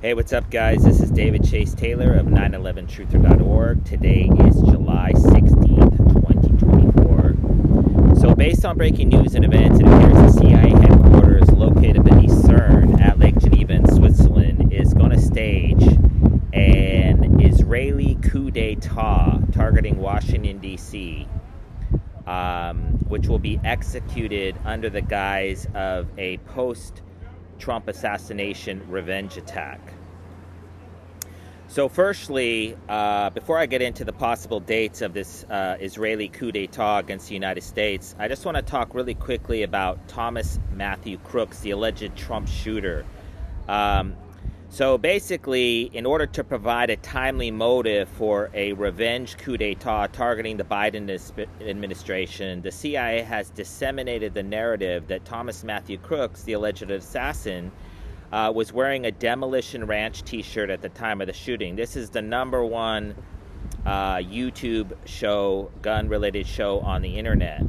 Hey, what's up, guys? This is David Chase Taylor of 911truther.org. Today is July 16th, 2024. So, based on breaking news and events, it appears the CIA headquarters located beneath CERN at Lake Geneva in Switzerland is going to stage an Israeli coup d'etat targeting Washington, D.C., which will be executed under the guise of a post-Trump assassination revenge attack. So firstly, before I get into the possible dates of this Israeli coup d'etat against the United States, I just want to talk really quickly about Thomas Matthew Crooks, the alleged Trump shooter. So basically, in order to provide a timely motive for a revenge coup d'etat targeting the Biden administration, the CIA has disseminated the narrative that Thomas Matthew Crooks, the alleged assassin, was wearing a Demolition Ranch t-shirt at the time of the shooting. This is the #1 YouTube show, gun-related show on the internet.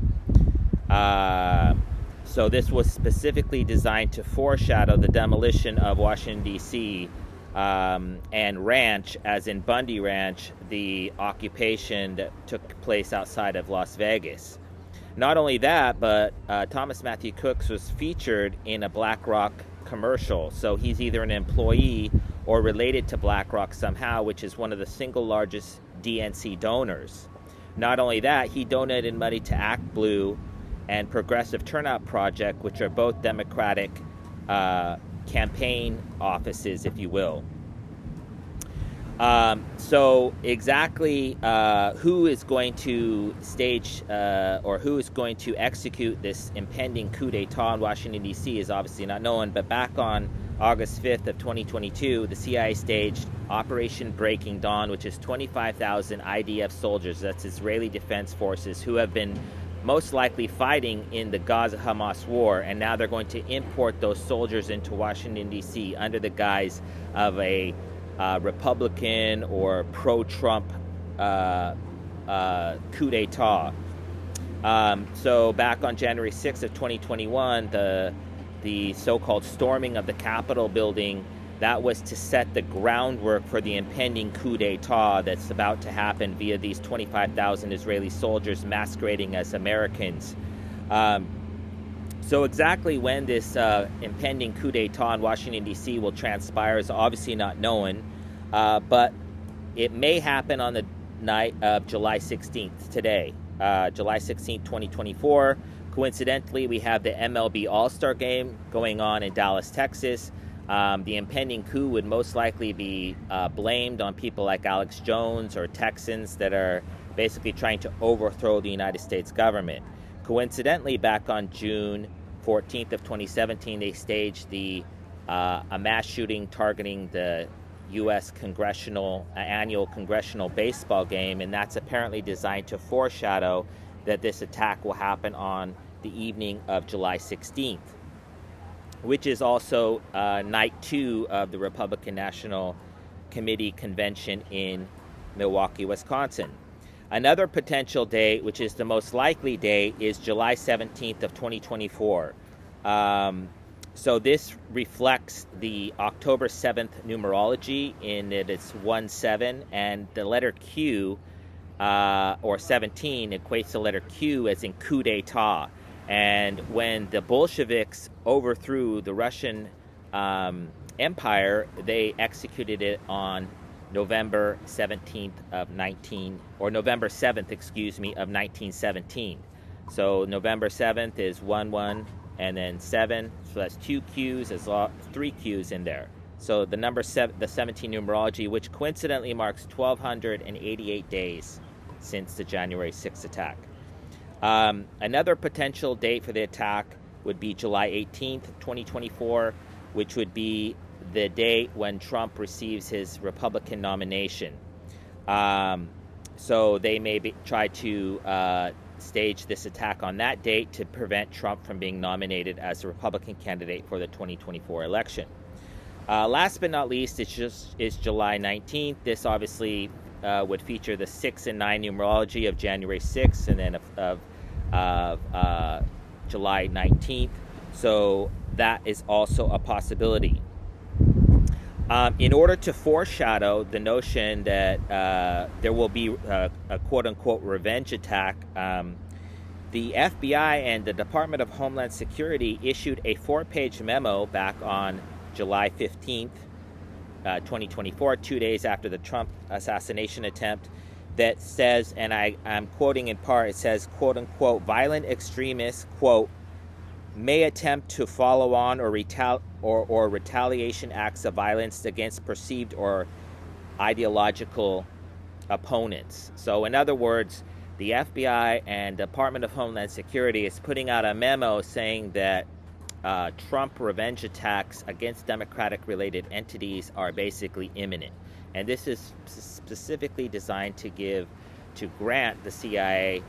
So this was specifically designed to foreshadow the demolition of Washington, D.C. And Ranch, as in Bundy Ranch, the occupation that took place outside of Las Vegas. Not only that, but Thomas Matthew Crooks was featured in a BlackRock commercial. So he's either an employee or related to BlackRock somehow, which is one of the single largest DNC donors. Not only that, he donated money to Act Blue and Progressive Turnout Project, which are both Democratic campaign offices, if you will. So exactly who is going to stage or who is going to execute this impending coup d'etat in Washington, D.C. is obviously not known, but back on August 5th of 2022, the CIA staged Operation Breaking Dawn, which is 25,000 IDF soldiers, that's Israeli Defense Forces, who have been most likely fighting in the Gaza-Hamas war, and now they're going to import those soldiers into Washington, D.C. under the guise of a Republican or pro-Trump coup d'etat. So back on January 6th of 2021, the so-called storming of the Capitol building, that was to set the groundwork for the impending coup d'etat that's about to happen via these 25,000 Israeli soldiers masquerading as Americans. So exactly when this impending coup d'etat in Washington, D.C. will transpire is obviously not known, but it may happen on the night of July 16th, today, July 16th, 2024. Coincidentally, we have the MLB All-Star Game going on in Dallas, Texas. The impending coup would most likely be blamed on people like Alex Jones or Texans that are basically trying to overthrow the United States government. Coincidentally, back on June 14th of 2017, they staged a mass shooting targeting the U.S. annual congressional baseball game, and that's apparently designed to foreshadow that this attack will happen on the evening of July 16th. Which is also night 2 of the Republican National Committee convention in Milwaukee, Wisconsin. Another potential date, which is the most likely date, is July 17th of 2024. So this reflects the October 7th numerology in that it's 1-7, and the letter Q, or 17, equates the letter Q as in coup d'etat. And when the Bolsheviks overthrew the Russian Empire, they executed it on November 7th, of 1917. So November 7th is 1-1 and then 7. So that's 2 Qs, there's 3 Qs in there. So the number 7, the 17 numerology, which coincidentally marks 1,288 days since the January 6th attack. Another potential date for the attack would be July 18th, 2024, which would be the date when Trump receives his Republican nomination. So they may try to stage this attack on that date to prevent Trump from being nominated as the Republican candidate for the 2024 election. Last but not least, is July 19th. This obviously would feature the 6 and 9 numerology of January 6th and then of July 19th. So that is also a possibility. In order to foreshadow the notion that there will be a quote-unquote revenge attack, the FBI and the Department of Homeland Security issued a 4-page memo back on July 15th, 2024, 2 days after the Trump assassination attempt, that says, and I'm quoting in part, it says, quote-unquote, violent extremists, quote, may attempt to follow on or retaliation acts of violence against perceived or ideological opponents. So in other words, the FBI and Department of Homeland Security is putting out a memo saying that Trump revenge attacks against Democratic-related entities are basically imminent. And this is specifically designed to grant the CIA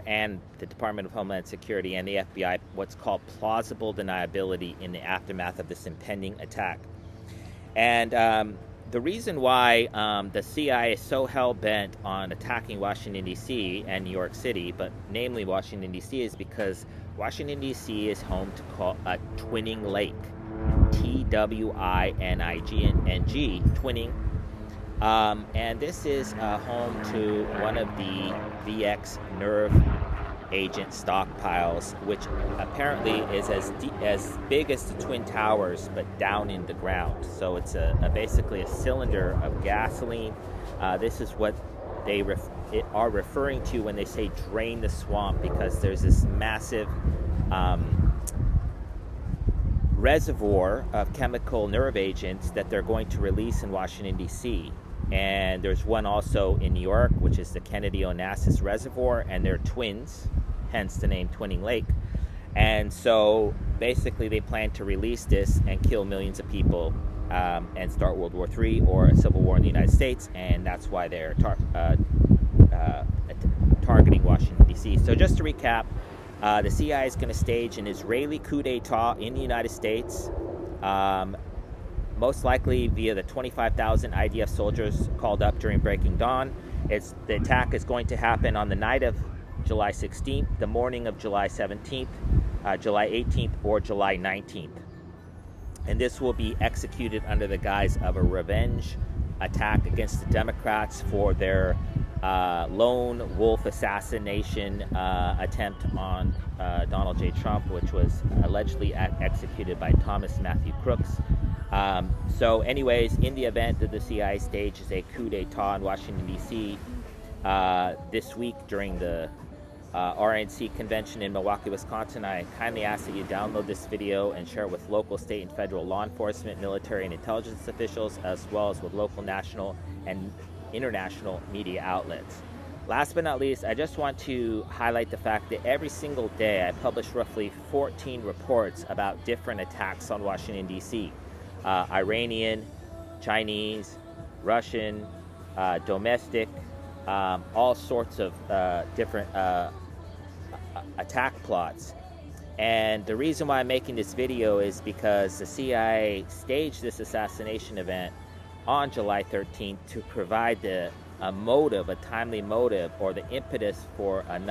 and the Department of Homeland Security and the FBI what's called plausible deniability in the aftermath of this impending attack. And the reason why the CIA is so hell-bent on attacking Washington, D.C. and New York City, but namely Washington, D.C., is because Washington, D.C. is home to Twinning Lake, T-W-I-N-I-G-N-G, Twinning. And this is home to one of the VX nerve agent stockpiles, which apparently is as big as the Twin Towers, but down in the ground. So it's basically a cylinder of gasoline. This is what they are referring to when they say drain the swamp, because there's this massive reservoir of chemical nerve agents that they're going to release in Washington, D.C. And there's one also in New York, which is the Kennedy Onassis Reservoir, and they're twins, hence the name Twinning Lake. And so basically they plan to release this and kill millions of people and start World War III or a civil war in the United States, and that's why they're targeting Washington, D.C. So just to recap, the CIA is going to stage an Israeli coup d'etat in the United States, most likely via the 25,000 IDF soldiers called up during Breaking Dawn. The attack is going to happen on the night of July 16th, the morning of July 17th, July 18th, or July 19th. And this will be executed under the guise of a revenge attack against the Democrats for their lone wolf assassination attempt on Donald J. Trump, which was allegedly executed by Thomas Matthew Crooks. So anyways, in the event that the CIA stages a coup d'etat in Washington, D.C. This week during the RNC convention in Milwaukee, Wisconsin, I kindly ask that you download this video and share it with local, state, and federal law enforcement, military, and intelligence officials, as well as with local, national, and international media outlets. Last but not least, I just want to highlight the fact that every single day I publish roughly 14 reports about different attacks on Washington, D.C. Iranian, Chinese, Russian, domestic, all sorts of different attack plots. And the reason why I'm making this video is because the CIA staged this assassination event on July 13th to provide a timely motive, or the impetus for an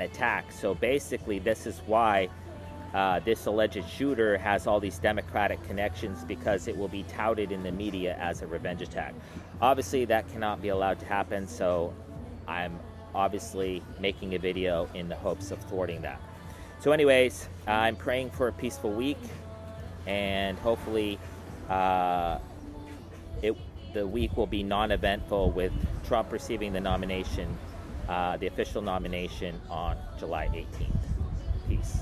attack. So basically, this is why this alleged shooter has all these Democratic connections, because it will be touted in the media as a revenge attack. Obviously, that cannot be allowed to happen, so I'm obviously making a video in the hopes of thwarting that. So anyways, I'm praying for a peaceful week, and hopefully the week will be non-eventful, with Trump receiving the nomination, the official nomination, on July 18th. Peace.